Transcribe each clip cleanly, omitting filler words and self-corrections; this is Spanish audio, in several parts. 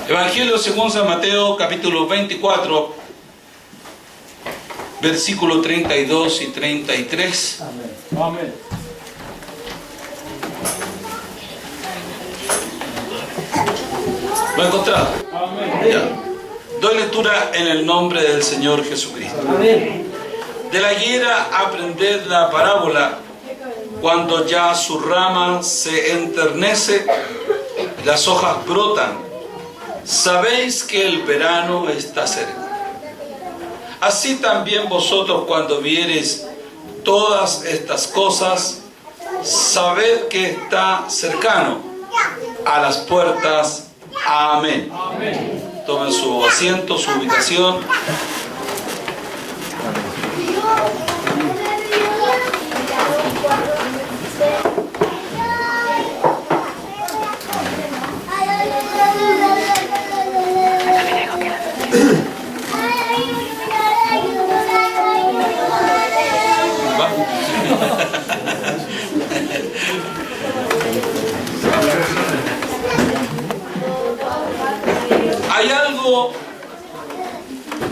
Evangelio según San Mateo, capítulo 24, versículos 32 y 33. Amén. Amén. ¿Lo he encontrado? Amén. Ya. Doy lectura en el nombre del Señor Jesucristo. Amén. De la higuera aprended la parábola. Cuando ya su rama se enternece, las hojas brotan. Sabéis que el verano está cerca. Así también vosotros, cuando viereis todas estas cosas, sabed que está cercano, a las puertas. Amén. Amén. Tomen su asiento, su ubicación.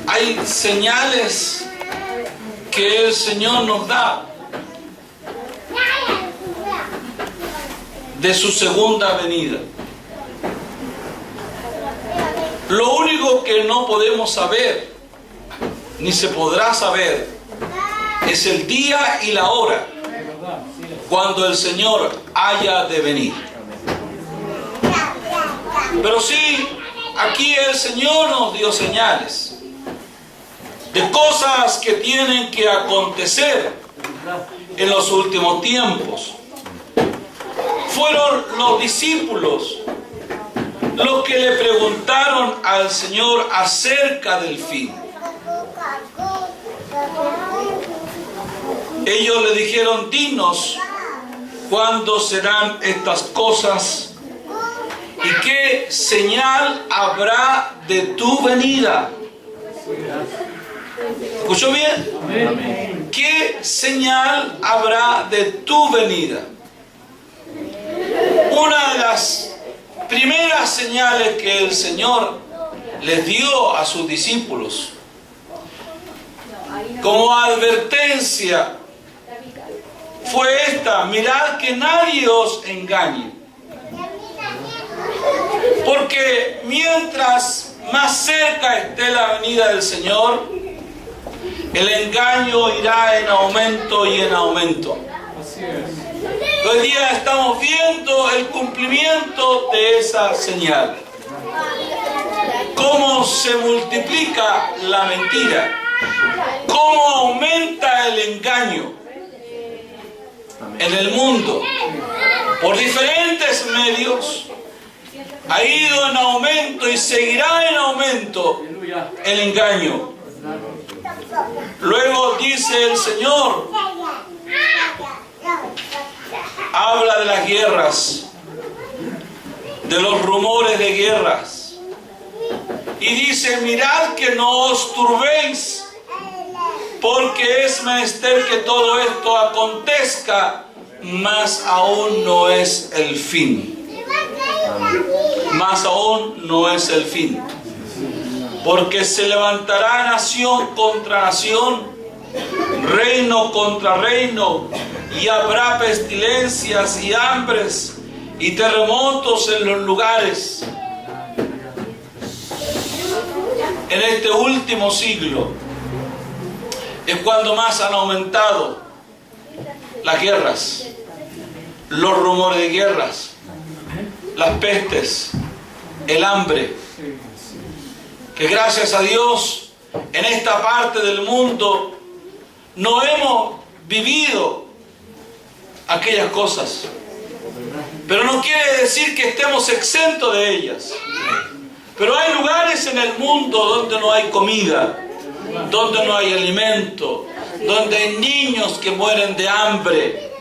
Hay señales que el Señor nos da de su segunda venida. Lo único que no podemos saber, ni se podrá saber, es el día y la hora cuando el Señor haya de venir. Pero sí, aquí el Señor nos dio señales de cosas que tienen que acontecer en los últimos tiempos. Fueron los discípulos los que le preguntaron al Señor acerca del fin. Ellos le dijeron: dinos cuándo serán estas cosas y qué señal habrá de tu venida. ¿Escuchó bien? Amén. ¿Qué señal habrá de tu venida? Una de las primeras señales que el Señor les dio a sus discípulos como advertencia fue esta: mirad que nadie os engañe. Porque mientras más cerca esté la venida del Señor, el engaño irá en aumento y en aumento. Así es. Hoy día estamos viendo el cumplimiento de esa señal. Cómo se multiplica la mentira. Cómo aumenta el engaño en el mundo. Por diferentes medios ha ido en aumento y seguirá en aumento el engaño. Luego dice el Señor, habla de las guerras, de los rumores de guerras, y dice: mirad que no os turbéis, porque es menester que todo esto acontezca, mas aún no es el fin. Mas aún no es el fin. Porque se levantará nación contra nación, reino contra reino, y habrá pestilencias y hambres y terremotos en los lugares. En este último siglo es cuando más han aumentado las guerras, los rumores de guerras, las pestes, el hambre. Que gracias a Dios en esta parte del mundo no hemos vivido aquellas cosas, pero no quiere decir que estemos exentos de ellas. Pero hay lugares en el mundo donde no hay comida, donde no hay alimento, donde hay niños que mueren de hambre,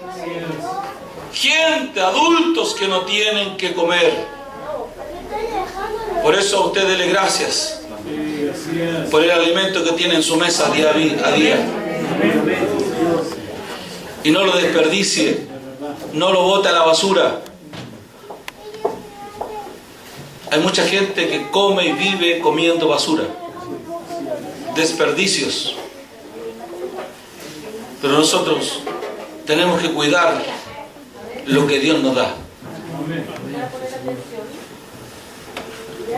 gente, adultos que no tienen que comer. Por eso a usted dele gracias por el alimento que tiene en su mesa día a día. Y no lo desperdicie, no lo bote a la basura. Hay mucha gente que come y vive comiendo basura, desperdicios. Pero nosotros tenemos que cuidar lo que Dios nos da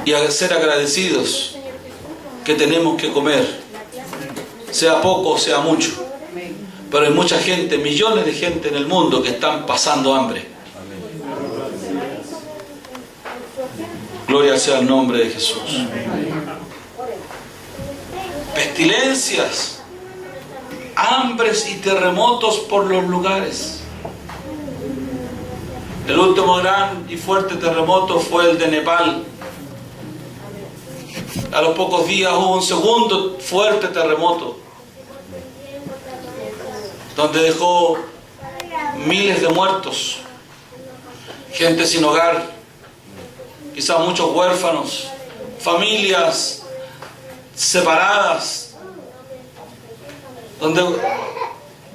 y a ser agradecidos que tenemos que comer, sea poco o sea mucho. Pero hay mucha gente, millones de gente en el mundo que están pasando hambre. Gloria sea el nombre de Jesús. Pestilencias, hambres y terremotos por los lugares. El último gran y fuerte terremoto fue el de Nepal. A los pocos días hubo un segundo fuerte terremoto, donde dejó miles de muertos, gente sin hogar, quizás muchos huérfanos, familias separadas, donde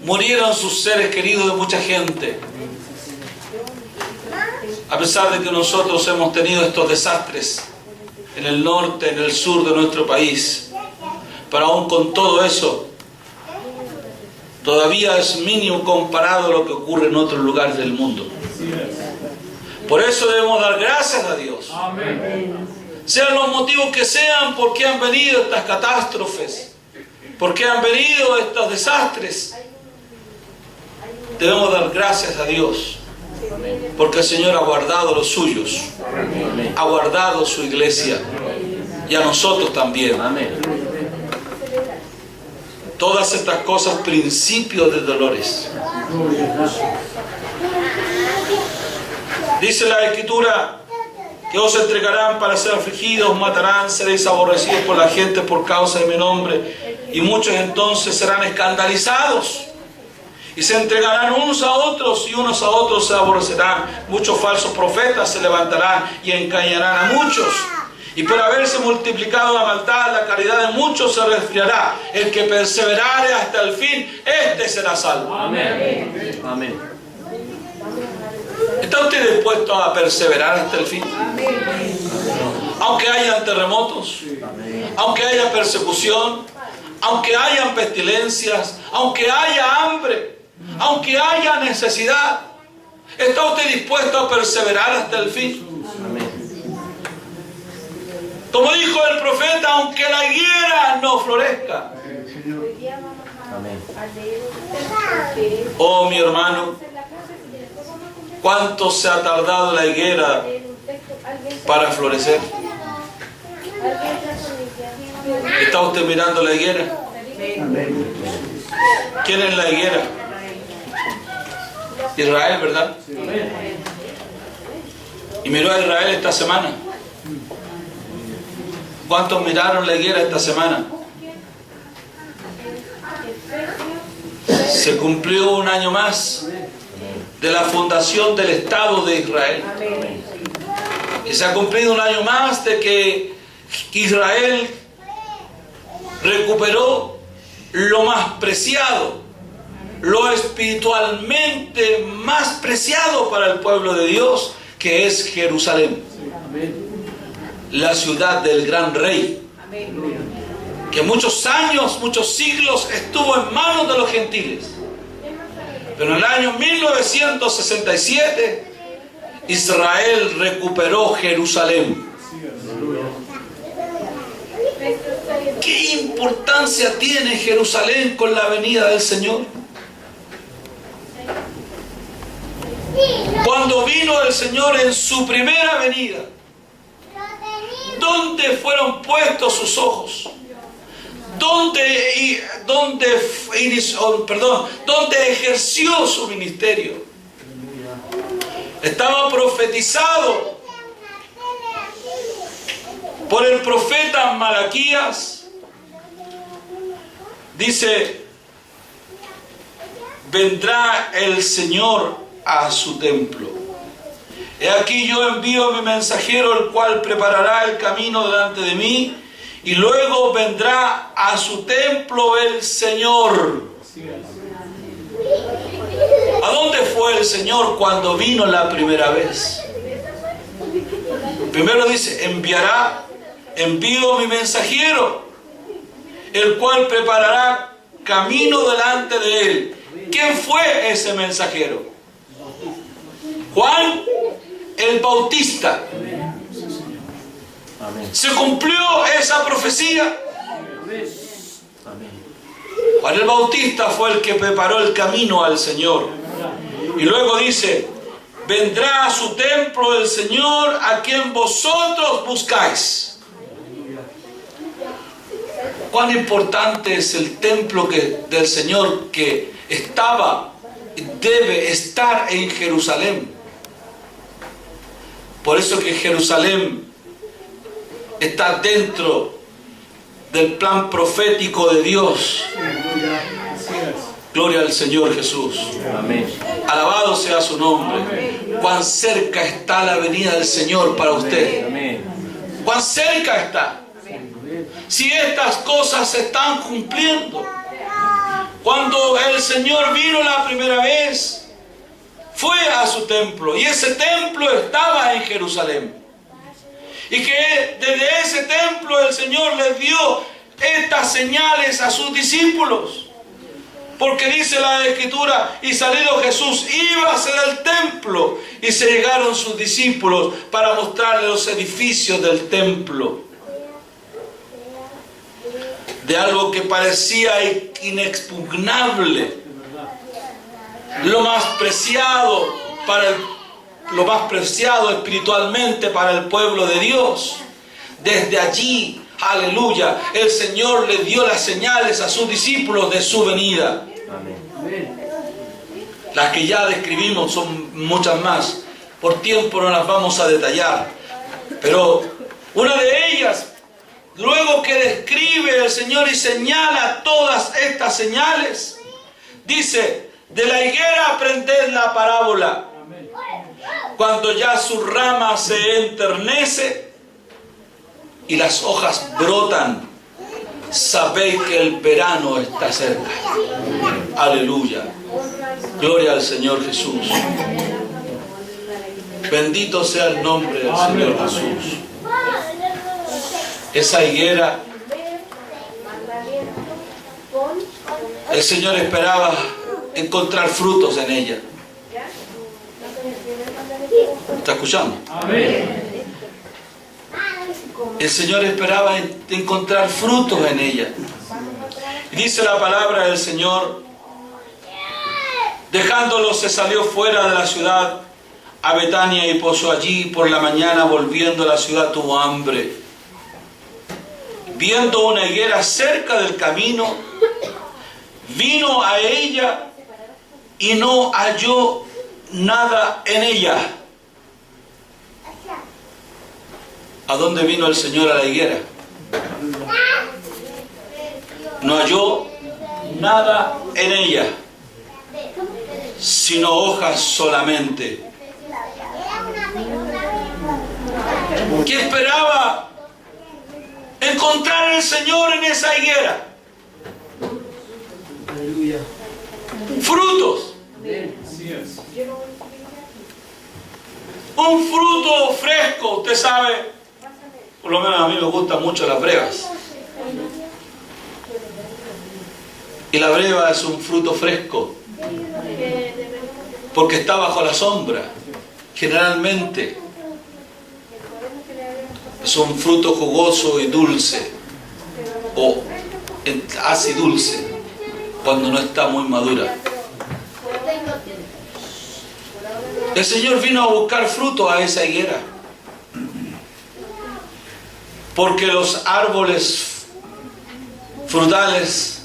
murieron sus seres queridos de mucha gente. A pesar de que nosotros hemos tenido estos desastres en el norte, en el sur de nuestro país, pero aún con todo eso, todavía es mínimo comparado a lo que ocurre en otros lugares del mundo. Por eso debemos dar gracias a Dios. Sean los motivos que sean, por qué han venido estas catástrofes, por qué han venido estos desastres, debemos dar gracias a Dios, porque el Señor ha guardado los suyos, ha guardado su iglesia, y a nosotros también. Todas estas cosas, principios de dolores. Dice la Escritura que os entregarán para ser afligidos, matarán, seréis aborrecidos por la gente por causa de mi nombre, y muchos entonces serán escandalizados y se entregarán unos a otros, y unos a otros se aborrecerán. Muchos falsos profetas se levantarán y engañarán a muchos. Y por haberse multiplicado la maldad, la caridad de muchos se resfriará. El que perseverare hasta el fin, este será salvo. Amén. Amén. ¿Está usted dispuesto a perseverar hasta el fin? Aunque hayan terremotos, aunque haya persecución, aunque hayan pestilencias, aunque haya hambre, aunque haya necesidad, ¿está usted dispuesto a perseverar hasta el fin? Como dijo el profeta, aunque la higuera no florezca. Oh, mi hermano, ¿cuánto se ha tardado la higuera para florecer? ¿Está usted mirando la higuera? ¿Quién es la higuera? Israel, ¿verdad? Y miró a Israel esta semana. ¿Cuántos miraron la higuera esta semana? Se cumplió un año más de la fundación del Estado de Israel. Y se ha cumplido un año más de que Israel recuperó lo más preciado, lo espiritualmente más preciado para el pueblo de Dios, que es Jerusalén, la ciudad del gran rey, que muchos años, muchos siglos estuvo en manos de los gentiles. Pero en el año 1967 Israel recuperó Jerusalén. ¿Qué importancia tiene Jerusalén con la venida del Señor? Cuando vino el Señor en su primera venida, ¿dónde fueron puestos sus ojos? ¿Dónde ejerció su ministerio? Estaba profetizado por el profeta Malaquías. Dice: vendrá el Señor a su templo. He aquí yo envío a mi mensajero, el cual preparará el camino delante de mí, y luego vendrá a su templo el Señor. ¿A dónde fue el Señor cuando vino la primera vez? Primero dice, envío mi mensajero, el cual preparará camino delante de él. ¿Quién fue ese mensajero? Juan el Bautista. ¿Se cumplió esa profecía? Juan el Bautista fue el que preparó el camino al Señor. Y luego dice, vendrá a su templo el Señor a quien vosotros buscáis. Cuán importante es el templo del Señor que debe estar en Jerusalén. Por eso que Jerusalén está dentro del plan profético de Dios. Gloria al Señor Jesús. Amén. Alabado sea su nombre. Amén. Cuán cerca está la venida del Señor para usted. Amén. Cuán cerca está. Si estas cosas se están cumpliendo. Cuando el Señor vino la primera vez, fue a su templo. Y ese templo estaba en Jerusalén. Y que desde ese templo el Señor les dio estas señales a sus discípulos. Porque dice la Escritura, y salido Jesús, iba hacia el templo, y se llegaron sus discípulos para mostrarle los edificios del templo. De algo que parecía inexpugnable, lo más preciado espiritualmente para el pueblo de Dios. Desde allí, aleluya, el Señor le dio las señales a sus discípulos de su venida. Las que ya describimos son muchas más. Por tiempo no las vamos a detallar. Pero una de ellas, luego que describe el Señor y señala todas estas señales, dice, de la higuera aprended la parábola. Cuando ya su rama se enternece y las hojas brotan, sabéis que el verano está cerca. Aleluya. Gloria al Señor Jesús. Bendito sea el nombre del Señor Jesús. Esa higuera, el Señor esperaba encontrar frutos en ella. ¿Está escuchando? Amén. El Señor esperaba encontrar frutos en ella. Y dice la palabra del Señor, dejándolo se salió fuera de la ciudad a Betania y posó allí. Por la mañana, volviendo a la ciudad, tuvo hambre. Viendo una higuera cerca del camino, vino a ella y no halló nada en ella. ¿A dónde vino el Señor? A la higuera. No halló nada en ella, sino hojas solamente. ¿Qué esperaba encontrar el Señor en esa higuera? Frutos. Así es. Un fruto fresco. Usted sabe, por lo menos a mí me gustan mucho las brevas. Y la breva es un fruto fresco, porque está bajo la sombra. Generalmente es un fruto jugoso y dulce, o acidulce, cuando no está muy madura. El Señor vino a buscar fruto a esa higuera, porque los árboles frutales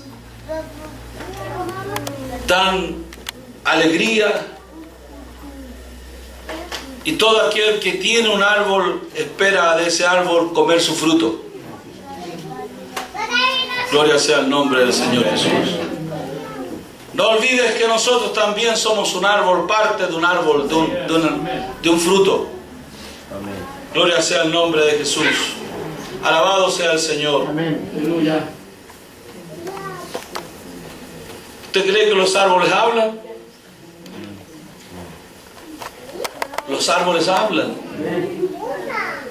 dan alegría, y todo aquel que tiene un árbol espera de ese árbol comer su fruto. Gloria sea el nombre del Señor Jesús. No olvides que nosotros también somos un árbol, parte de un árbol, de un fruto. Gloria sea el nombre de Jesús. Alabado sea el Señor. Amén. Aleluya. ¿Usted cree que los árboles hablan? Los árboles hablan.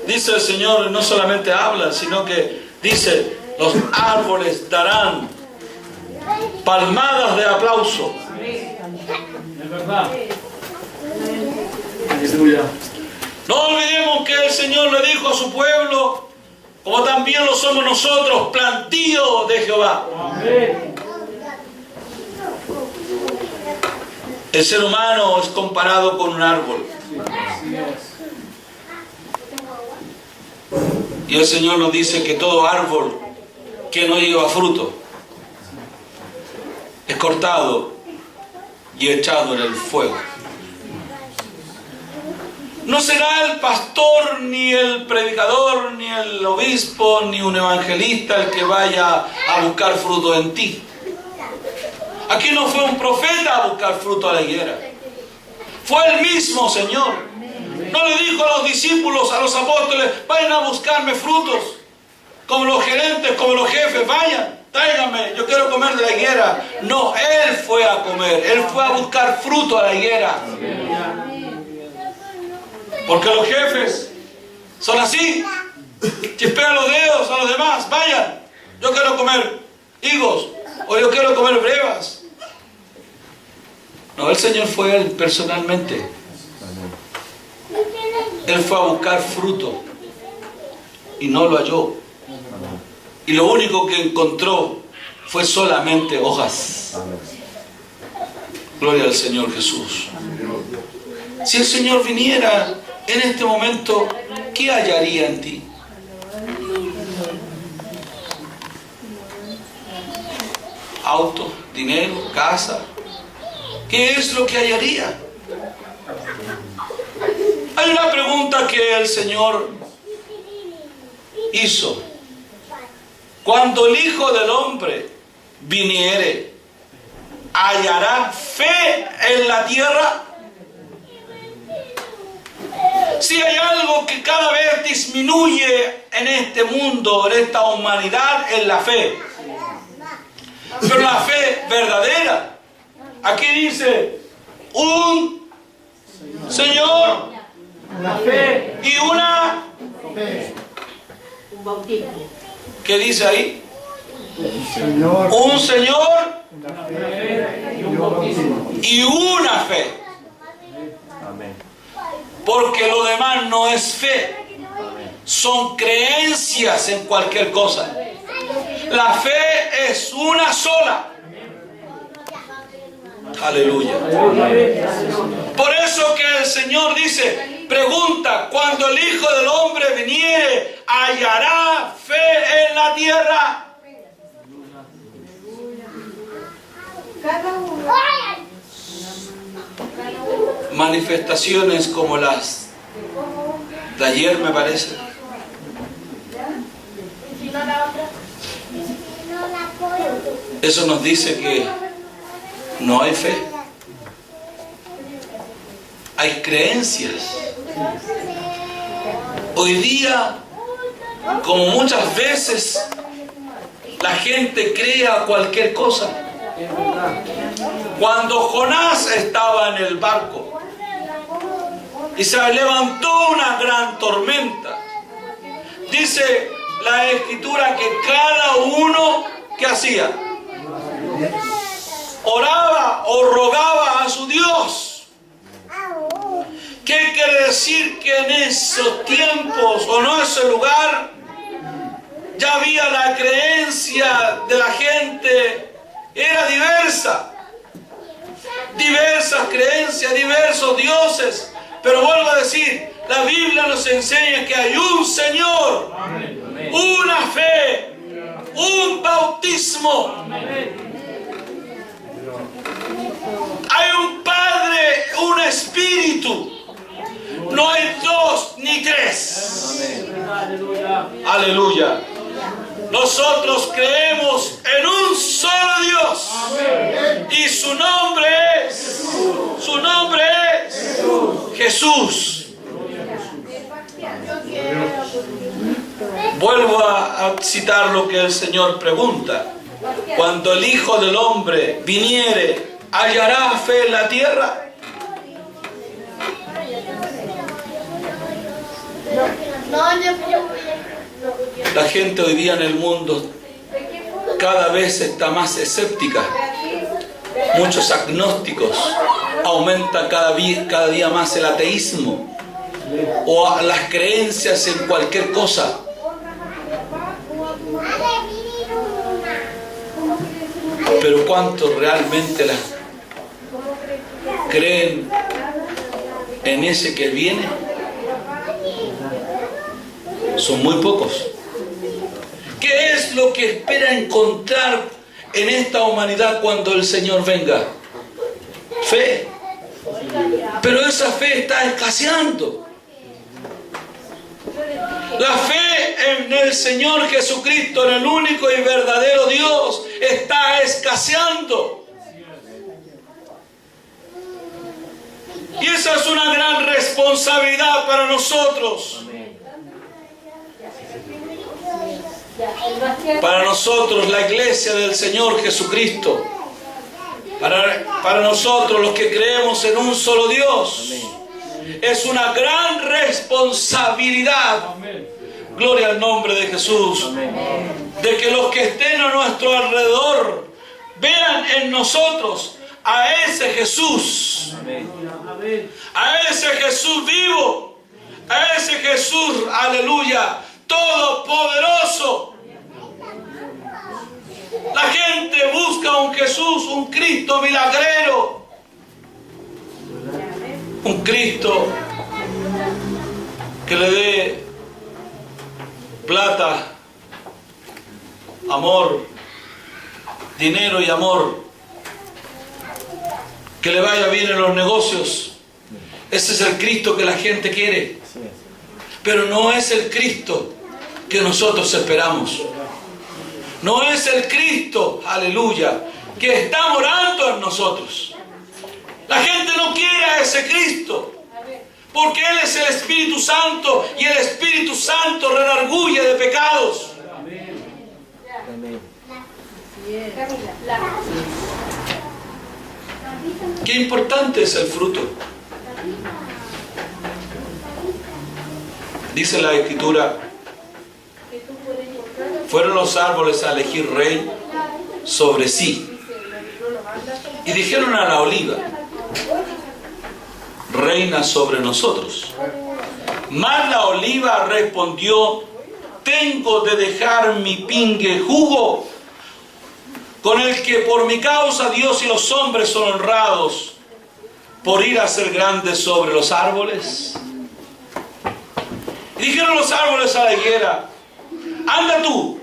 Dice el Señor, no solamente habla, sino que dice, los árboles darán palmadas de aplauso. Es verdad. Aleluya. No olvidemos que el Señor le dijo a su pueblo, como también lo somos nosotros, plantío de Jehová. Amén. El ser humano es comparado con un árbol. Así es. Y el Señor nos dice que todo árbol que no lleva fruto es cortado y echado en el fuego. No será el pastor, ni el predicador, ni el obispo, ni un evangelista el que vaya a buscar fruto en ti. Aquí no fue un profeta a buscar fruto a la higuera. Fue el mismo Señor. No le dijo a los discípulos, a los apóstoles, vayan a buscarme frutos. Como los gerentes, como los jefes, vayan, tráiganme, yo quiero comer de la higuera. No, Él fue a comer, Él fue a buscar fruto a la higuera. Porque los jefes son así. Chispean los dedos a los demás, vayan, yo quiero comer higos o yo quiero comer brevas. No, el Señor fue Él personalmente. Él fue a buscar fruto y no lo halló. Y lo único que encontró fue solamente hojas. Gloria al Señor Jesús. Si el Señor viniera en este momento, ¿qué hallaría en ti? Auto, dinero, casa. ¿Qué es lo que hallaría? Hay una pregunta que el Señor hizo. Cuando el Hijo del Hombre viniere, ¿hallará fe en la tierra? Si hay algo que cada vez disminuye en este mundo, en esta humanidad, es la fe. Pero la fe verdadera. Aquí dice, un Señor, Una fe. y una... Un bautismo. ¿Qué dice ahí? Señor, Un Señor Una fe y un bautismo. y una fe. amén. Porque lo demás no es fe. Son creencias en cualquier cosa. La fe es una sola. Aleluya. Por eso que el Señor dice, pregunta, cuando el Hijo del Hombre viniere, ¿hallará fe en la tierra? Manifestaciones como las de ayer, me parece. Eso nos dice que no hay fe. Hay creencias. Hoy día, como muchas veces, la gente crea cualquier cosa. Cuando Jonás estaba en el barco y se levantó una gran tormenta, dice la Escritura que cada uno, ¿qué hacía? Oraba o rogaba a su Dios. ¿Qué quiere decir? Que en esos tiempos o en ese lugar ya había la creencia de la gente, era diversa. Diversas creencias, diversos dioses. Pero vuelvo a decir, la Biblia nos enseña que hay un Señor, una fe, un bautismo. Hay un Padre, un Espíritu. No hay dos ni tres. Aleluya. Nosotros creemos en un solo Dios. Y su nombre es Jesús. Vuelvo a citar lo que el Señor pregunta. Cuando el Hijo del Hombre viniere, ¿hallará fe en la tierra? La gente hoy día en el mundo cada vez está más escéptica. Muchos agnósticos. Aumenta cada día más el ateísmo o las creencias en cualquier cosa. Pero ¿cuántos realmente creen en ese que viene? Son muy pocos. ¿Qué es lo que espera encontrar en esta humanidad cuando el Señor venga? Fe. Pero esa fe está escaseando. La fe en el Señor Jesucristo, en el único y verdadero Dios, está escaseando. Y esa es una gran responsabilidad para nosotros. Para nosotros, la iglesia del Señor Jesucristo. Para nosotros, los que creemos en un solo Dios. Es una gran responsabilidad. Gloria al nombre de Jesús. De que los que estén a nuestro alrededor vean en nosotros a ese Jesús. A ese Jesús vivo. A ese Jesús, aleluya, todopoderoso. La gente busca un Jesús, un Cristo milagrero. Un Cristo que le dé plata, amor, dinero y amor. Que le vaya bien en los negocios. Ese es el Cristo que la gente quiere. Pero no es el Cristo que nosotros esperamos. No es el Cristo, aleluya, que está morando en nosotros. La gente no quiere a ese Cristo, porque Él es el Espíritu Santo y el Espíritu Santo redarguye de pecados. Qué importante es el fruto. Dice la Escritura: fueron los árboles a elegir rey sobre sí. Y dijeron a la oliva: reina sobre nosotros. Mas la oliva respondió: tengo de dejar mi pingue jugo, con el que por mi causa Dios y los hombres son honrados, por ir a ser grandes sobre los árboles. Y dijeron los árboles a la higuera: anda tú,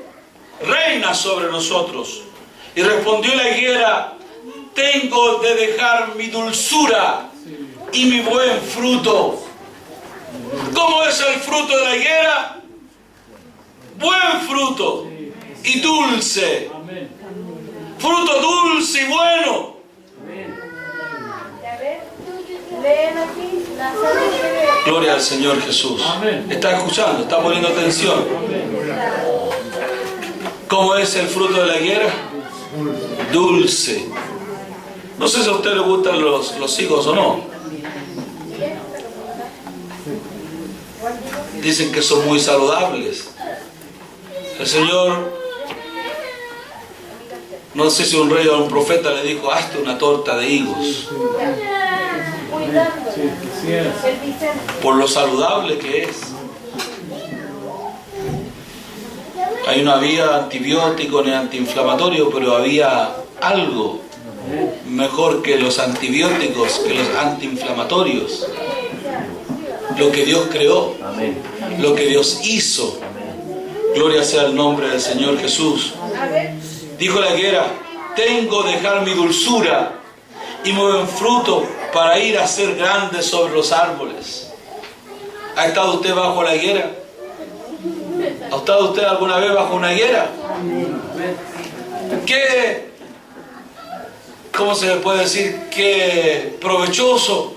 reina sobre nosotros. Y respondió la higuera: tengo de dejar mi dulzura y mi buen fruto. ¿Cómo es el fruto de la higuera? Buen fruto y dulce. Fruto dulce y bueno. Gloria al Señor Jesús. ¿Está escuchando? ¿Está poniendo atención? ¿Cómo es el fruto de la higuera? Dulce. No sé si a usted le gustan los higos o no. Dicen que son muy saludables. El Señor, no sé si un rey o un profeta le dijo: hazte una torta de higos. Por lo saludable que es. Ahí no había antibiótico ni antiinflamatorio, pero había algo mejor que los antibióticos, que los antiinflamatorios. Lo que Dios creó, lo que Dios hizo. Gloria sea el nombre del Señor Jesús. Dijo la higuera: tengo de dejar mi dulzura y mi buen fruto para ir a ser grande sobre los árboles. ¿Ha estado usted bajo la higuera? ¿Ha estado usted alguna vez bajo una higuera? ¿Qué? ¿Cómo se le puede decir? Qué provechoso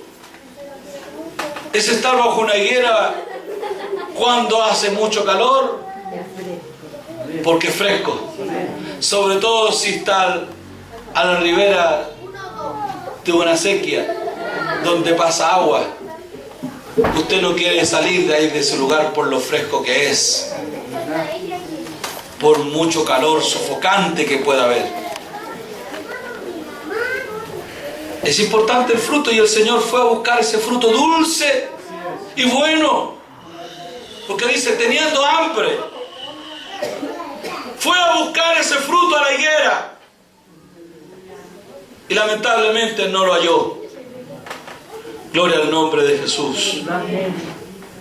es estar bajo una higuera cuando hace mucho calor, porque es fresco. Sobre todo si está a la ribera de una sequía donde pasa agua. usted no quiere salir de ahí, de ese lugar, por lo fresco que es, por mucho calor sofocante que pueda haber. Es importante el fruto, y el Señor fue a buscar ese fruto dulce y bueno, porque dice, teniendo hambre, fue a buscar ese fruto a la higuera y lamentablemente no lo halló. Gloria al nombre de Jesús.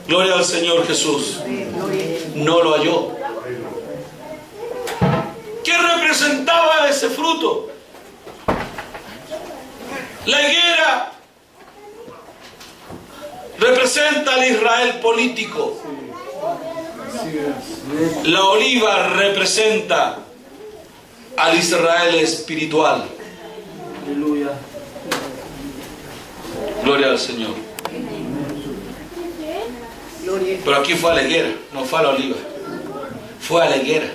Gloria al Señor Jesús. No lo halló. ¿Qué representaba ese fruto? La higuera representa al Israel político. La oliva representa al Israel espiritual. Aleluya. Gloria al Señor. Pero aquí fue a la higuera, no fue a la oliva. Fue a la higuera.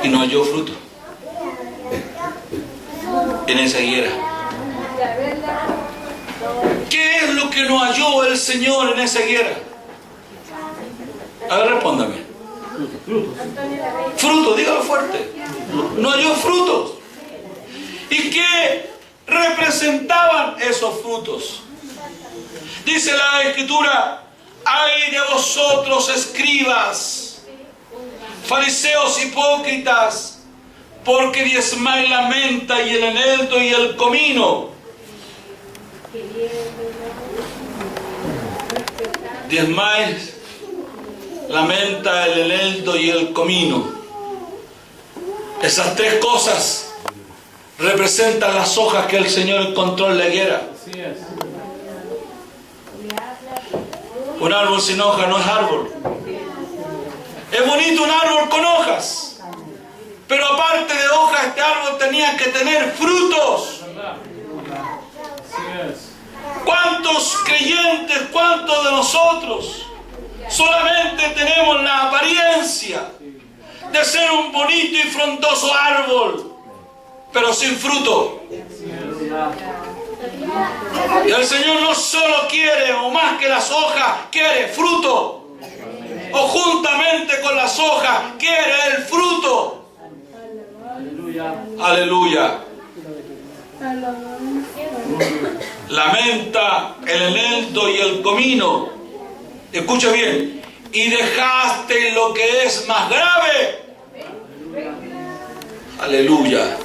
Y no halló fruto en esa higuera. ¿Qué es lo que no halló el Señor en esa higuera? A ver, respóndame. Frutos, dígalo fuerte. No halló frutos. ¿Y qué representaban esos frutos? Dice la Escritura: ay de vosotros, escribas, fariseos hipócritas, porque diezmáis la menta y el eneldo y el comino. Diezmáis la menta, el eneldo y el comino. Esas tres cosas representan las hojas que el Señor encontró en la higuera. Así es. Un árbol sin hoja no es árbol. Es bonito un árbol con hojas, pero aparte de hojas, este árbol tenía que tener frutos. ¿Verdad? Así es. ¿Cuántos creyentes, cuántos de nosotros solamente tenemos la apariencia de ser un bonito y frondoso árbol, pero sin fruto? Y el Señor no solo quiere, o más que las hojas, quiere fruto. O juntamente con las hojas, quiere el fruto. Aleluya. Aleluya. La menta, el eneldo y el comino. Escucha bien. Y dejaste lo que es más grave. Aleluya.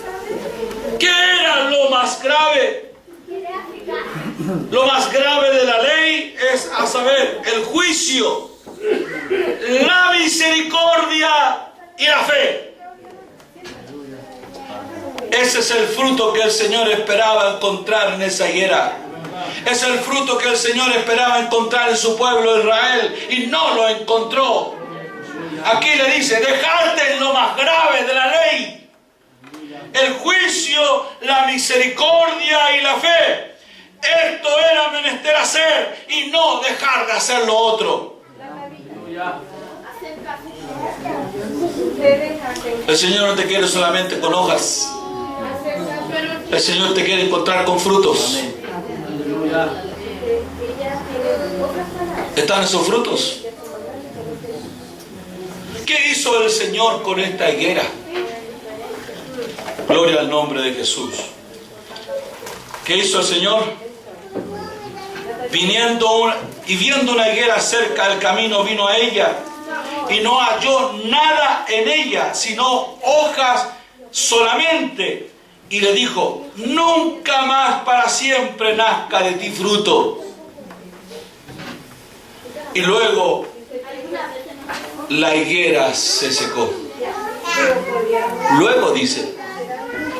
¿Qué era lo más grave? Lo más grave de la ley es, a saber, el juicio, la misericordia y la fe. Ese es el fruto que el Señor esperaba encontrar en esa higuera. Es el fruto que el Señor esperaba encontrar en su pueblo Israel, y no lo encontró. Aquí le dice: dejarte en lo más grave de la ley, el juicio, la misericordia y la fe. Esto era menester hacer y no dejar de hacer lo otro. El Señor no te quiere solamente con hojas. El Señor te quiere encontrar con frutos. ¿Están esos frutos? ¿Qué hizo el Señor con esta higuera? Gloria al nombre de Jesús. ¿Qué hizo el Señor? Viniendo y viendo una higuera cerca del camino, vino a ella y no halló nada en ella, sino hojas solamente. Y le dijo: nunca más para siempre nazca de ti fruto. Y luego la higuera se secó. Luego dice,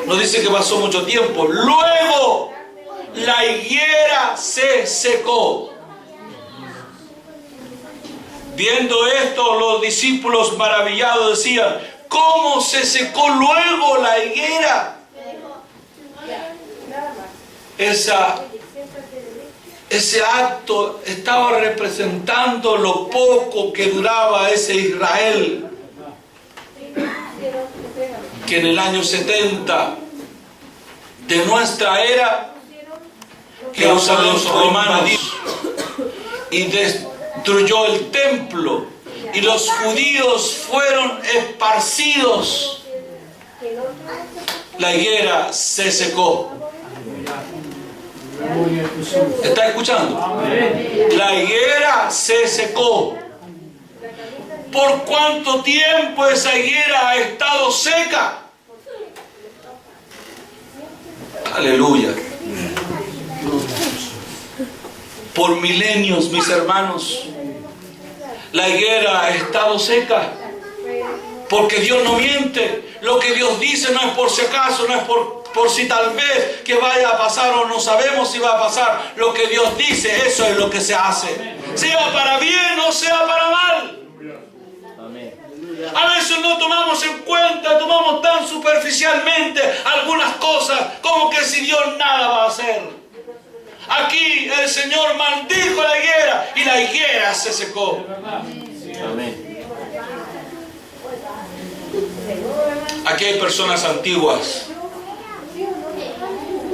no dice que pasó mucho tiempo, luego la higuera se secó. Viendo esto, los discípulos maravillados decían: ¿cómo se secó luego la higuera? Ese acto estaba representando lo poco que duraba ese Israel, que en el año 70 de nuestra era que usan los romanos y destruyó el templo y los judíos fueron esparcidos, la higuera se secó. ¿Está escuchando? La higuera se secó. ¿Por cuánto tiempo esa higuera ha estado seca? Aleluya. Por milenios, mis hermanos, la higuera ha estado seca. Porque Dios no miente. Lo que Dios dice no es por si acaso, no es por si tal vez que vaya a pasar o no sabemos si va a pasar. Lo que Dios dice, eso es lo que se hace. Sea para bien o sea para mal. A veces no tomamos en cuenta, tomamos tan superficialmente algunas cosas como que si Dios nada va a hacer. Aquí el Señor maldijo la higuera y la higuera se secó. Amén. Aquí hay personas antiguas.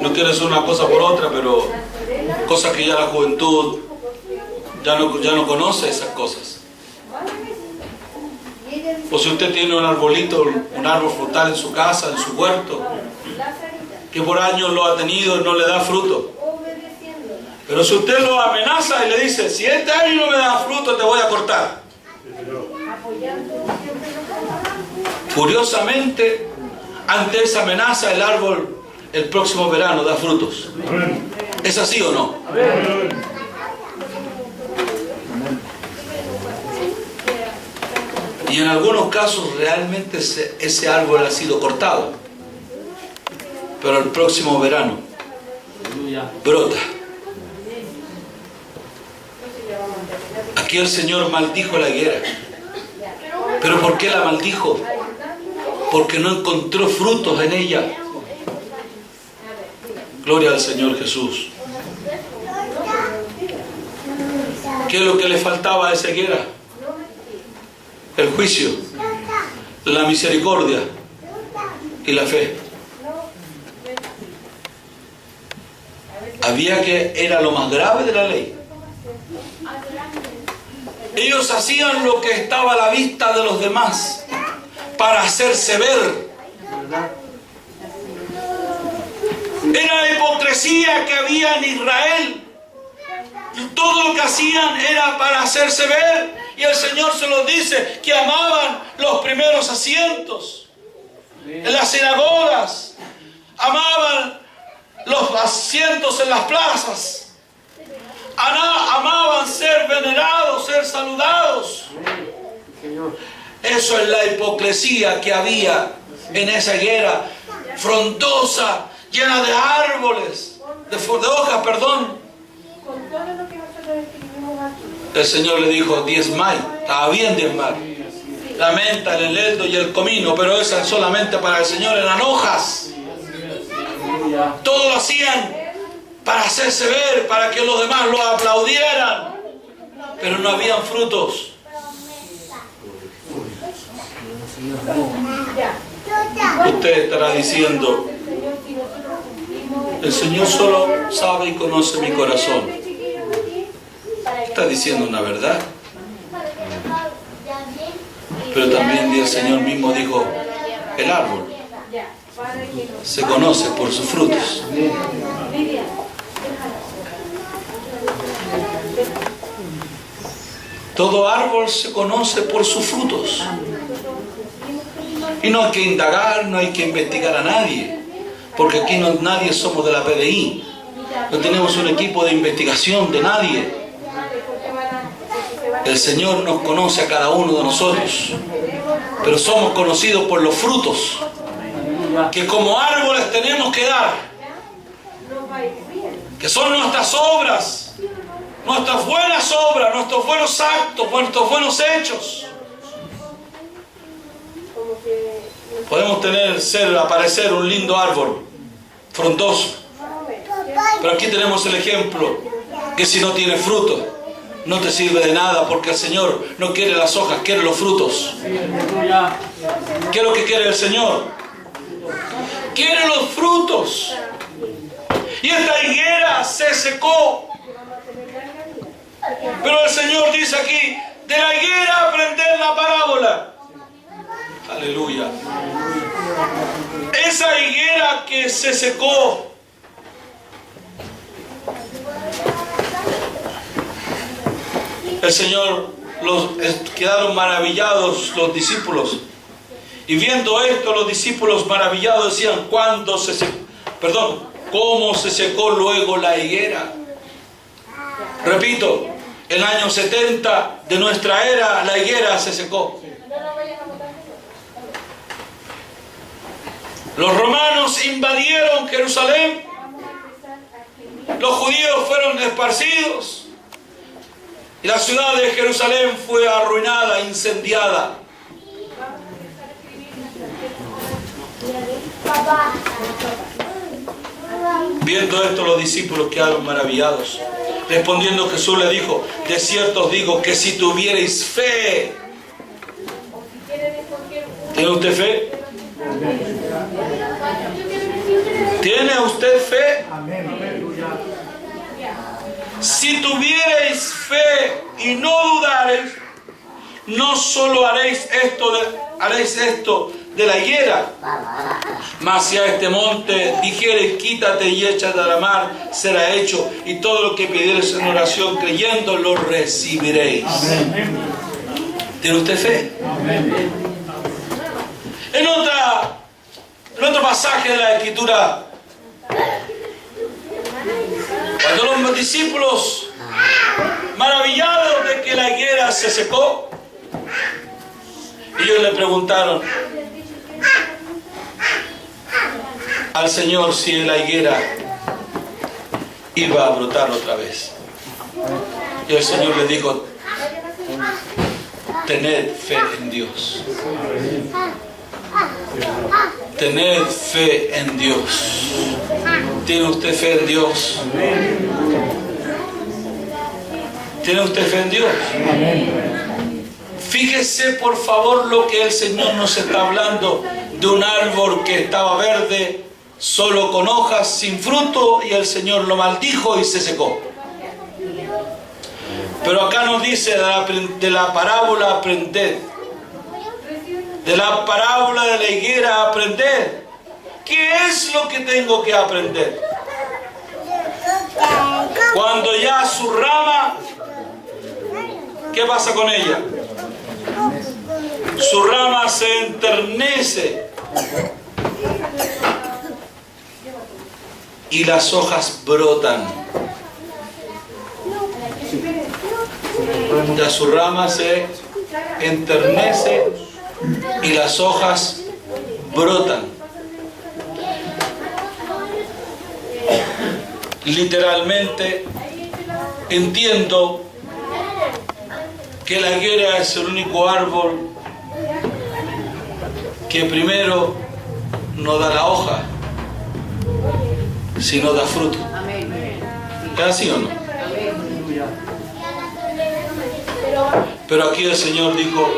No quiero decir una cosa por otra, pero cosas que ya la juventud ya no conoce esas cosas. O si usted tiene un arbolito, un árbol frutal en su casa, en su huerto, que por años lo ha tenido y no le da fruto. Pero si usted lo amenaza y le dice, si este año no me da fruto, te voy a cortar. Curiosamente, ante esa amenaza, el árbol el próximo verano da frutos. ¿Es así o no? Y en algunos casos realmente ese árbol ha sido cortado. Pero el próximo verano brota. Aquí el Señor maldijo la higuera. ¿Pero por qué la maldijo? Porque no encontró frutos en ella. Gloria al Señor Jesús. ¿Qué es lo que le faltaba a esa higuera? El juicio, la misericordia y la fe. Era lo más grave de la ley. Ellos hacían lo que estaba a la vista de los demás para hacerse ver. Era la hipocresía que había en Israel. Todo lo que hacían era para hacerse ver. Y el Señor se los dice que amaban los primeros asientos en las sinagogas, amaban los asientos en las plazas, amaban ser venerados, ser saludados. Eso es la hipocresía que había en esa higuera frondosa, llena de árboles, de hojas, perdón. El Señor le dijo, diezmai, estaba bien diezmar. La menta, el eneldo y el comino, pero esas solamente para el Señor eran hojas. Todo lo hacían para hacerse ver, para que los demás lo aplaudieran. Pero no habían frutos. Usted estará diciendo, el Señor solo sabe y conoce mi corazón. Está diciendo una verdad. Pero también el Señor mismo dijo, el árbol se conoce por sus frutos. Todo árbol se conoce por sus frutos. Y no hay que indagar, no hay que investigar a nadie, porque aquí nadie somos de la PDI. No tenemos un equipo de investigación de nadie. El Señor nos conoce a cada uno de nosotros, pero somos conocidos por los frutos que como árboles tenemos que dar, que son nuestras obras, nuestras buenas obras, nuestros buenos actos, nuestros buenos hechos. Podemos aparecer un lindo árbol frondoso, pero aquí tenemos el ejemplo que si no tiene fruto no te sirve de nada, porque el Señor no quiere las hojas, quiere los frutos. ¿Qué es lo que quiere el Señor? Quiere los frutos. Y esta higuera se secó. Pero el Señor dice aquí, de la higuera aprender la parábola. Aleluya. Esa higuera que se secó, el Señor quedaron maravillados los discípulos. Y viendo esto, los discípulos maravillados decían, ¿cómo se secó luego la higuera? Repito, el año 70 de nuestra era, la higuera se secó. Los romanos invadieron Jerusalén. Los judíos fueron esparcidos. Y la ciudad de Jerusalén fue arruinada, incendiada. Viendo esto, los discípulos quedaron maravillados. Respondiendo Jesús le dijo, de cierto os digo que si tuvierais fe. ¿Tiene usted fe? ¿Tiene usted fe? Si tuvierais fe y no dudareis, no solo haréis esto de la higuera, mas si a este monte dijereis, quítate y échate a la mar, será hecho, y todo lo que pidiereis en oración creyendo, lo recibiréis. ¿Tiene usted fe? En otro pasaje de la Escritura, cuando los discípulos, maravillados de que la higuera se secó, ellos le preguntaron al Señor si la higuera iba a brotar otra vez. Y el Señor le dijo, tened fe en Dios. Tened fe en Dios. ¿Tiene usted fe en Dios? ¿Tiene usted fe en Dios? Fíjese por favor lo que el Señor nos está hablando de un árbol que estaba verde, solo con hojas, sin fruto, y el Señor lo maldijo y se secó. Pero acá nos dice de la parábola aprended. De la parábola de la higuera aprender. ¿Qué es lo que tengo que aprender? Cuando ya su rama, ¿qué pasa con ella? Su rama se enternece y las hojas brotan. Ya su rama se enternece y las hojas brotan. Literalmente entiendo que la higuera es el único árbol que primero no da la hoja, sino da fruto. ¿Es así o no? Pero aquí el Señor dijo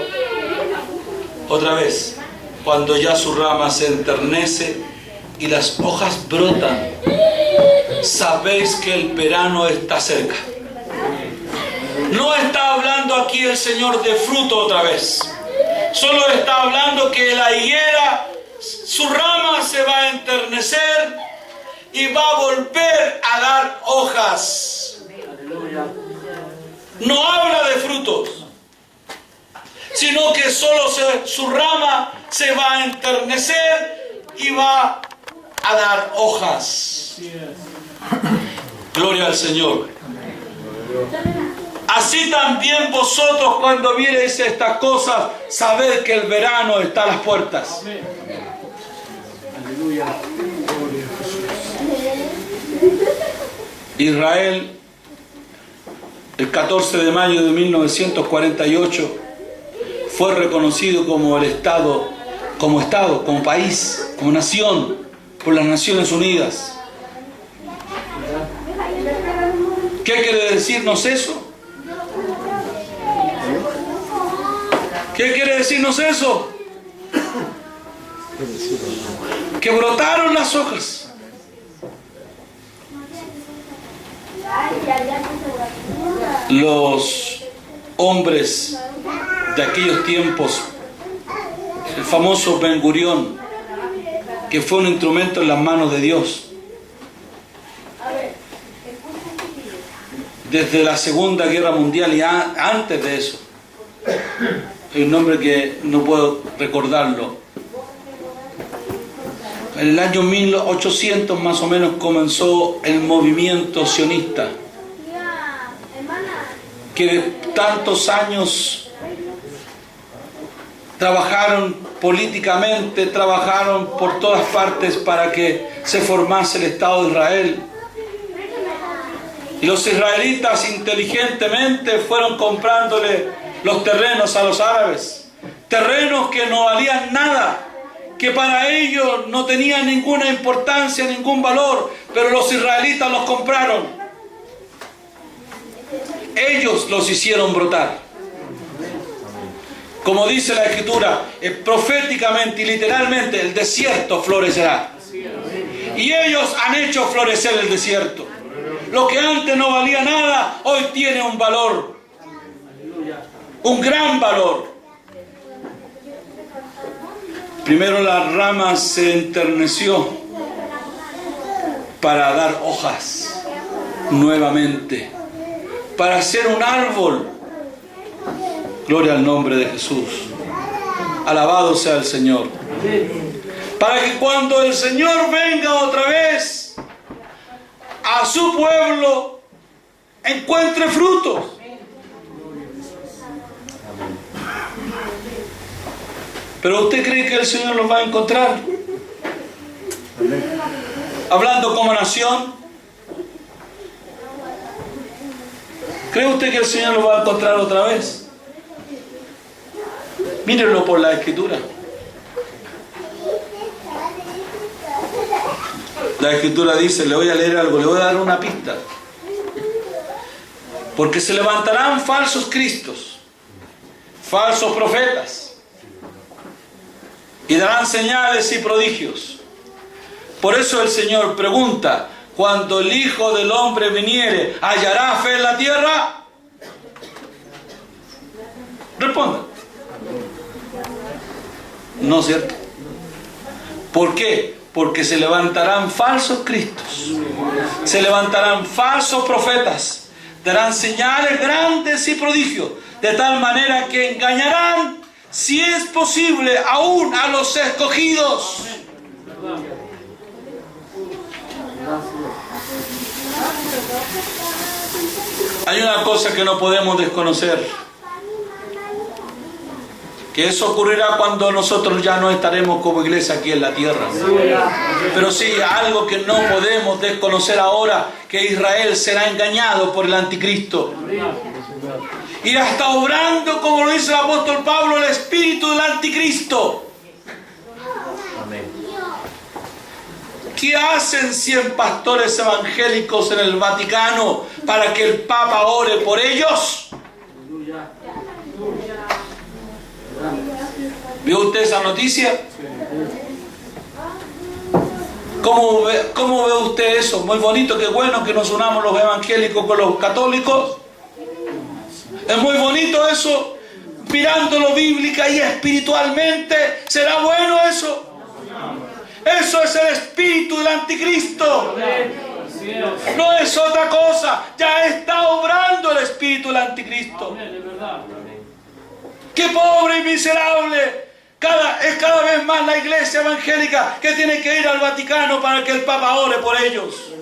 otra vez, cuando ya su rama se enternece y las hojas brotan, sabéis que el verano está cerca. No está hablando aquí el Señor de fruto otra vez. Solo está hablando que la higuera, su rama se va a enternecer y va a volver a dar hojas. No habla de frutos, sino que solo su rama se va a enternecer y va a dar hojas. Gloria al Señor. Así también vosotros, cuando viereis estas cosas, sabed que el verano está a las puertas. Israel, el 14 de mayo de 1948, fue reconocido como como país, como nación, por las Naciones Unidas. ¿Qué quiere decirnos eso? ¿Qué quiere decirnos eso? Que brotaron las hojas. los hombres de aquellos tiempos, el famoso Ben Gurión, que fue un instrumento en las manos de Dios. Desde la Segunda Guerra Mundial y antes de eso. Hay un nombre que no puedo recordarlo. En el año 1800 más o menos comenzó el movimiento sionista, que tantos años trabajaron políticamente, trabajaron por todas partes para que se formase el Estado de Israel. Y los israelitas inteligentemente fueron comprándole los terrenos a los árabes, terrenos que no valían nada, que para ellos no tenían ninguna importancia, ningún valor, pero los israelitas los compraron. Ellos los hicieron brotar. Como dice la Escritura, proféticamente y literalmente, el desierto florecerá. Y ellos han hecho florecer el desierto. Lo que antes no valía nada, hoy tiene un valor, un gran valor. Primero la rama se enterneció para dar hojas nuevamente, para hacer un árbol. Gloria al nombre de Jesús. Alabado sea el Señor. Para que cuando el Señor venga otra vez a su pueblo, encuentre frutos. Pero ¿usted cree que el Señor los va a encontrar? Hablando como nación, ¿cree usted que el Señor los va a encontrar otra vez? Mírenlo por la Escritura. La Escritura dice, le voy a leer algo, le voy a dar una pista. Porque se levantarán falsos cristos, falsos profetas, y darán señales y prodigios. Por eso el Señor pregunta, cuando el Hijo del Hombre viniere, ¿hallará fe en la tierra? Responda. No es cierto. ¿Por qué? Porque se levantarán falsos cristos, se levantarán falsos profetas, darán señales grandes y prodigios, de tal manera que engañarán, si es posible, aún a los escogidos. Hay una cosa que no podemos desconocer, que eso ocurrirá cuando nosotros ya no estaremos como iglesia aquí en la tierra. Pero sí, algo que no podemos desconocer ahora, que Israel será engañado por el anticristo. Y está obrando, como lo dice el apóstol Pablo, el espíritu del anticristo. ¿Qué hacen 100 pastores evangélicos en el Vaticano para que el Papa ore por ellos? ¿Vio usted esa noticia? ¿Cómo ve usted eso? Muy bonito, qué bueno que nos unamos los evangélicos con los católicos. Es muy bonito eso, mirándolo bíblica y espiritualmente. ¿Será bueno eso? Eso es el espíritu del anticristo. No es otra cosa. Ya está obrando el espíritu del anticristo. ¡Qué pobre y miserable! Es cada vez más la iglesia evangélica que tiene que ir al Vaticano para que el Papa ore por ellos.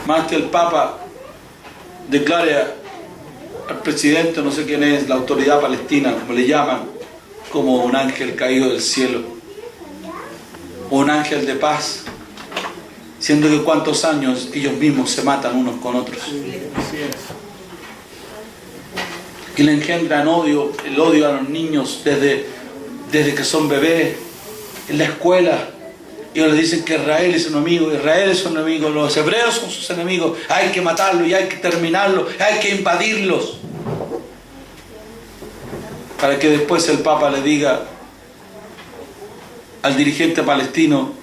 Más que el Papa declare al presidente, no sé quién es, la autoridad palestina, como le llaman, como un ángel caído del cielo, o un ángel de paz, siendo que cuántos años ellos mismos se matan unos con otros. Y le engendran odio, el odio a los niños desde que son bebés, en la escuela. Ellos les dicen que Israel es un enemigo, los hebreos son sus enemigos, hay que matarlos y hay que terminarlos, hay que invadirlos. Para que después el Papa le diga, al dirigente palestino,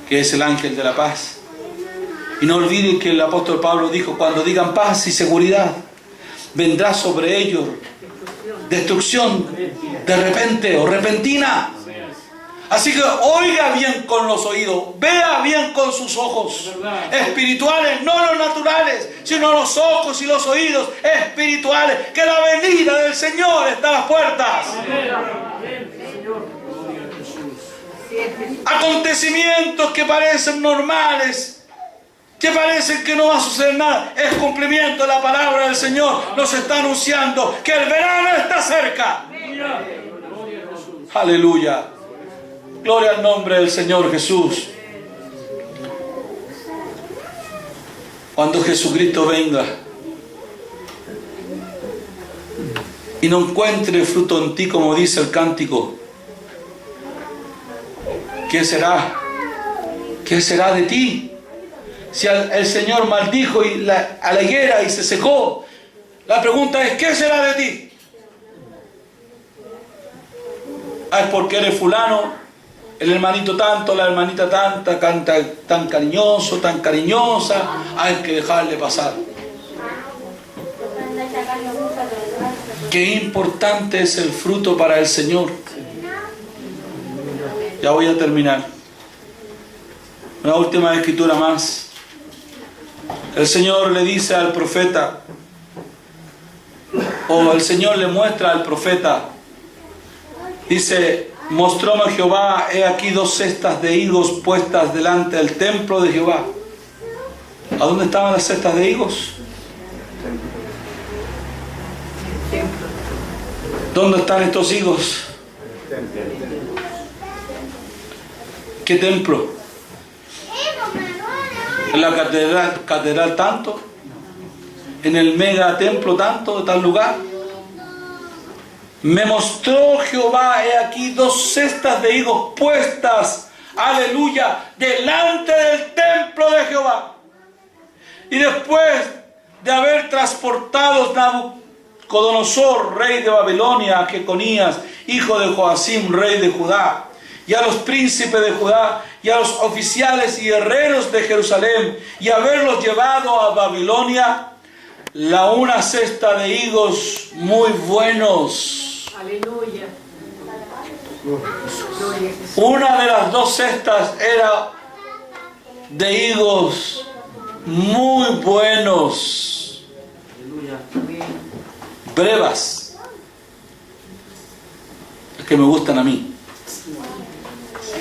que es el ángel de la paz. Y no olviden que el apóstol Pablo dijo, cuando digan paz y seguridad, vendrá sobre ellos destrucción de repente o repentina. Así que oiga bien con los oídos, vea bien con sus ojos espirituales, no los naturales, sino los ojos y los oídos espirituales, que la venida del Señor está a las puertas. Acontecimientos que parecen normales, que parecen que no va a suceder nada, es cumplimiento de la palabra del Señor. Nos está anunciando que el verano está cerca. Aleluya. Gloria al nombre del Señor Jesús. Cuando Jesucristo venga y no encuentre fruto en ti, como dice el cántico, ¿qué será? ¿Qué será de ti? Si el Señor maldijo a la higuera y se secó, la pregunta es, ¿qué será de ti? Ah, es porque eres fulano, el hermanito tanto, la hermanita tanta, canta tan cariñoso, tan cariñosa, hay que dejarle pasar. Qué importante es el fruto para el Señor. Ya voy a terminar. Una última escritura más. El Señor le dice al profeta, o el Señor le muestra al profeta, dice, mostróme Jehová, he aquí 2 cestas de higos puestas delante del templo de Jehová. ¿A dónde estaban las cestas de higos? ¿Dónde están estos higos? ¿Qué templo? ¿En la catedral tanto? ¿En el mega templo tanto de tal lugar? Me mostró Jehová, he aquí 2 cestas de higos puestas, aleluya, delante del templo de Jehová. Y después de haber transportado Nabucodonosor, rey de Babilonia, a Jeconías, hijo de Joacim, rey de Judá, y a los príncipes de Judá, y a los oficiales y herreros de Jerusalén, y haberlos llevado a Babilonia, una cesta de higos muy buenos. Aleluya. Una de las 2 cestas era de higos muy buenos. Brevas. Es que me gustan a mí.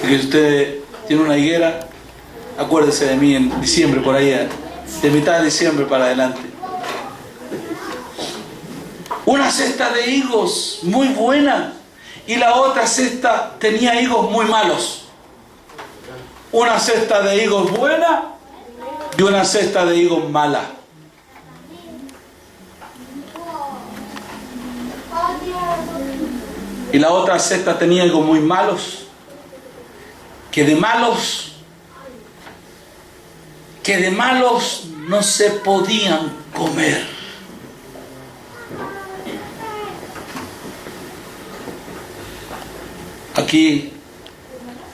Y si usted tiene una higuera, acuérdese de mí en diciembre, por ahí, de mitad de diciembre para adelante. Una cesta de higos muy buena y la otra cesta tenía higos muy malos. Una cesta de higos buena y una cesta de higos mala. Y la otra cesta tenía higos muy malos, que de malos no se podían comer. Aquí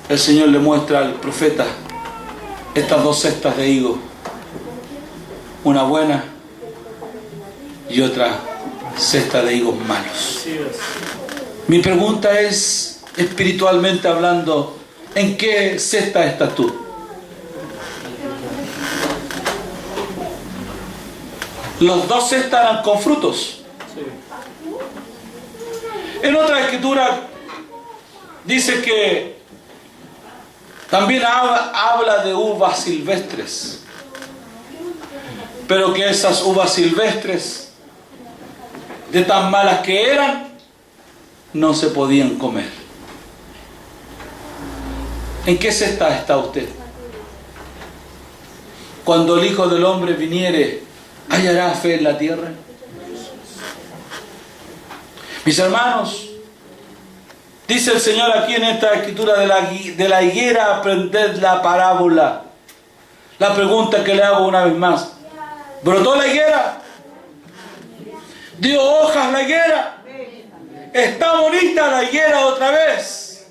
el Señor le muestra al profeta estas 2 cestas de higo, una buena y otra cesta de higos malos. Mi pregunta es, espiritualmente hablando, ¿en qué cesta estás tú? Los 2 cestas eran con frutos. En otra escritura dice que también habla de uvas silvestres, pero que esas uvas silvestres, de tan malas que eran, no se podían comer. ¿En qué cesta está usted? Cuando el Hijo del Hombre viniere, ¿hallará fe en la tierra? Mis hermanos, dice el Señor aquí en esta escritura de la higuera, aprended la parábola. La pregunta que le hago una vez más: ¿brotó la higuera? ¿Dio hojas la higuera? ¿Está bonita la higuera otra vez?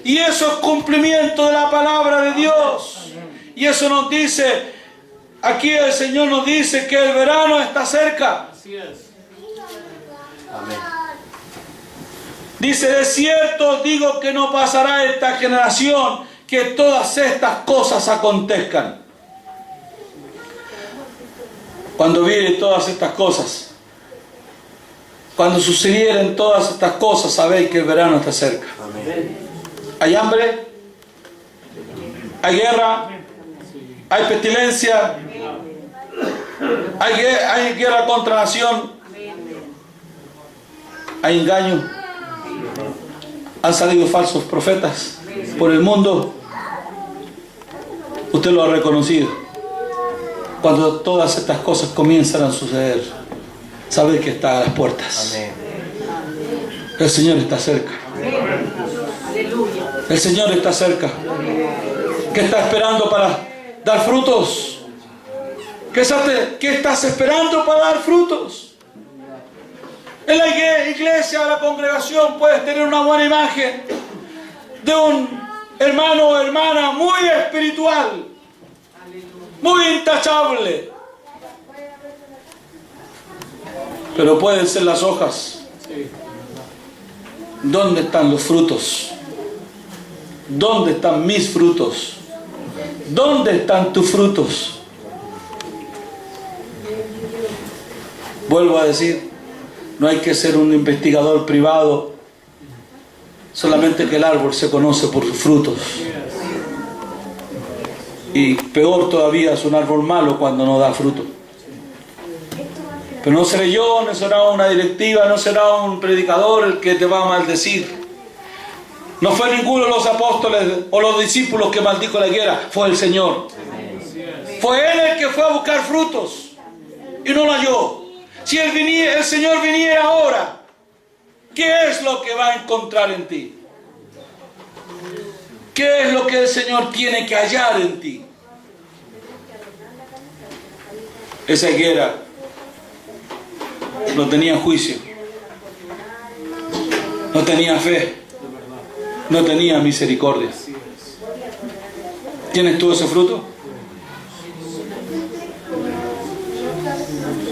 Y eso es cumplimiento de la palabra de Dios. Y eso nos dice, aquí el Señor nos dice que el verano está cerca. Así es. Amén. Dice, de cierto digo que no pasará esta generación que todas estas cosas acontezcan. Cuando vienen todas estas cosas, cuando sucedieren todas estas cosas, sabéis que el verano está cerca. Amén. Hay hambre, hay guerra, hay pestilencia, hay guerra contra nación, hay engaño, han salido falsos profetas por el mundo. Usted lo ha reconocido. Cuando todas estas cosas comienzan a suceder, sabe que está a las puertas. Amén. El Señor está cerca. El Señor está cerca. ¿Qué está esperando para dar frutos? ¿Qué estás esperando para dar frutos? En la iglesia, la congregación, puedes tener una buena imagen de un hermano o hermana muy espiritual, muy intachable. Pero pueden ser las hojas. ¿Dónde están los frutos? ¿Dónde están mis frutos? ¿Dónde están tus frutos? Vuelvo a decir, no hay que ser un investigador privado, solamente que el árbol se conoce por sus frutos. Y peor todavía es un árbol malo cuando no da fruto. Pero no seré yo, no será una directiva, no será un predicador el que te va a maldecir. No fue ninguno de los apóstoles o los discípulos que maldijo la higuera, fue el Señor. Fue Él el que fue a buscar frutos y no lo halló. Si el Señor viniera ahora, ¿qué es lo que va a encontrar en ti? ¿Qué es lo que el Señor tiene que hallar en ti? Esa higuera no tenía juicio, no tenía fe, no tenía misericordia. ¿Tienes tú ese fruto?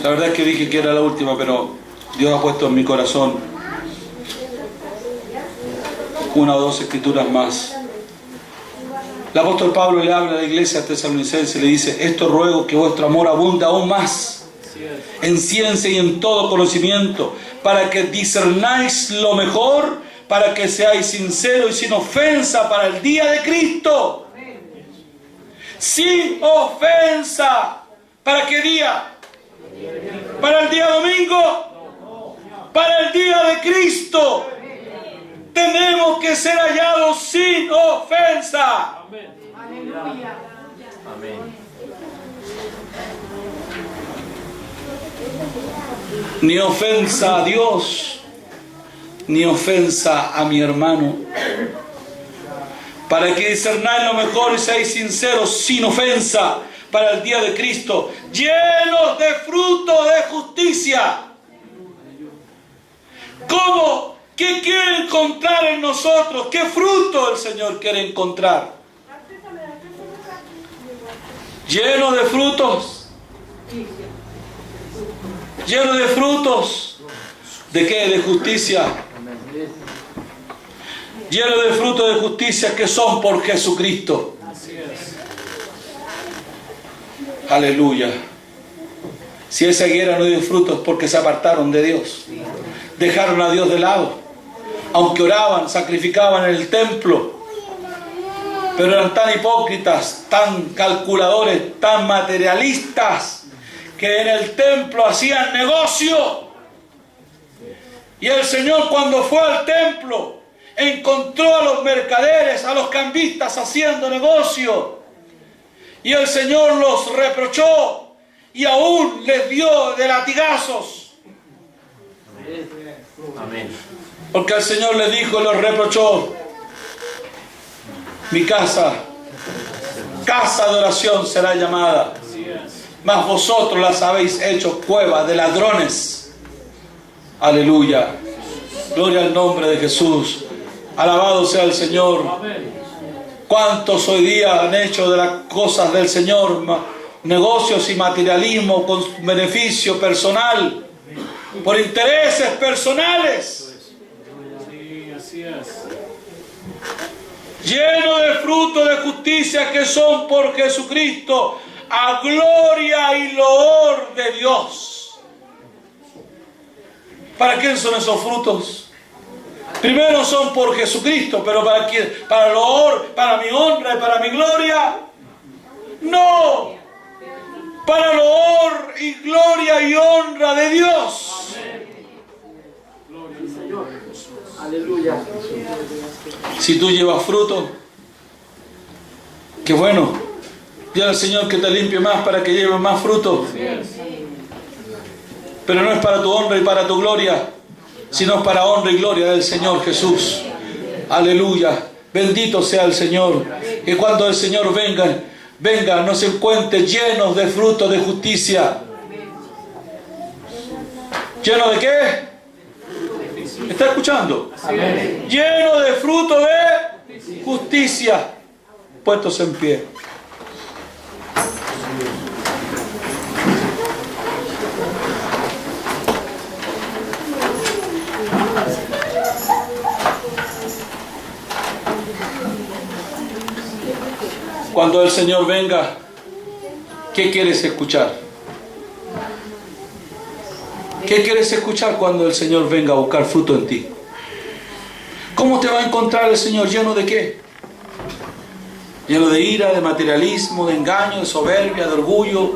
La verdad es que dije que era la última, pero Dios ha puesto en mi corazón una o dos escrituras más. El apóstol Pablo le habla a la iglesia tesalonicense y le dice: esto ruego, que vuestro amor abunde aún más en ciencia y en todo conocimiento, para que discernáis lo mejor, para que seáis sinceros y sin ofensa para el día de Cristo. Sin ofensa. ¿Para qué día? ¿Para el día domingo? Para el día de Cristo. Tenemos que ser hallados sin ofensa. Amén. Ni ofensa a Dios, ni ofensa a mi hermano. Para que discernáis lo mejor y seáis sinceros sin ofensa para el día de Cristo, llenos de fruto de justicia. ¿Cómo? ¿Qué quiere encontrar en nosotros? ¿Qué fruto el Señor quiere encontrar? Llenos de frutos. Llenos de frutos. ¿De qué? De justicia. Llenos de frutos de justicia que son por Jesucristo. Aleluya. Si esa higuera no dio frutos, porque se apartaron de Dios. Dejaron a Dios de lado. Aunque oraban, sacrificaban en el templo, pero eran tan hipócritas, tan calculadores, tan materialistas, que en el templo hacían negocio. Y el Señor, cuando fue al templo, encontró a los mercaderes, a los cambistas haciendo negocio. Y el Señor los reprochó y aún les dio de latigazos. Amén. Porque el Señor les dijo y los reprochó: mi casa, casa de oración será llamada, mas vosotros las habéis hecho cueva de ladrones. Aleluya. Gloria al nombre de Jesús. Alabado sea el Señor. Amén. ¿Cuántos hoy día han hecho de las cosas del Señor negocios y materialismo con beneficio personal, por intereses personales? Sí, así es. Lleno de frutos de justicia que son por Jesucristo, a gloria y loor de Dios. ¿Para quién son esos frutos? Primero son por Jesucristo, pero ¿para quién? ¿Para loor, para mi honra y para mi gloria? No, para loor y gloria y honra de Dios. Gloria al Señor. Aleluya. Si tú llevas fruto, qué bueno. Pide al Señor que te limpie más para que lleves más fruto. Así es. Pero no es para tu honra y para tu gloria, sino para honra y gloria del Señor Jesús. Aleluya. Bendito sea el Señor. Que cuando el Señor venga, nos encuentre llenos de frutos de justicia. ¿Lleno de qué? ¿Me está escuchando? Amén. Lleno de fruto de justicia. Puestos en pie. Cuando el Señor venga, ¿qué quieres escuchar? ¿Qué quieres escuchar cuando el Señor venga a buscar fruto en ti? ¿Cómo te va a encontrar el Señor? ¿Lleno de qué? Lleno de ira, de materialismo, de engaño, de soberbia, de orgullo.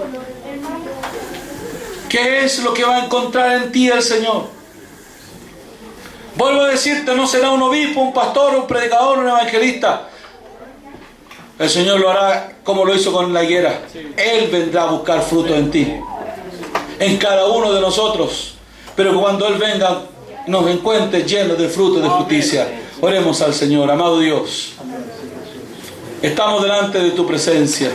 ¿Qué es lo que va a encontrar en ti el Señor? Vuelvo a decirte, no será un obispo, un pastor, un predicador, un evangelista. El Señor lo hará como lo hizo con la higuera. Él vendrá a buscar fruto en ti, en cada uno de nosotros. Pero cuando Él venga, nos encuentre llenos de fruto de justicia. Oremos al Señor. Amado Dios, estamos delante de tu presencia.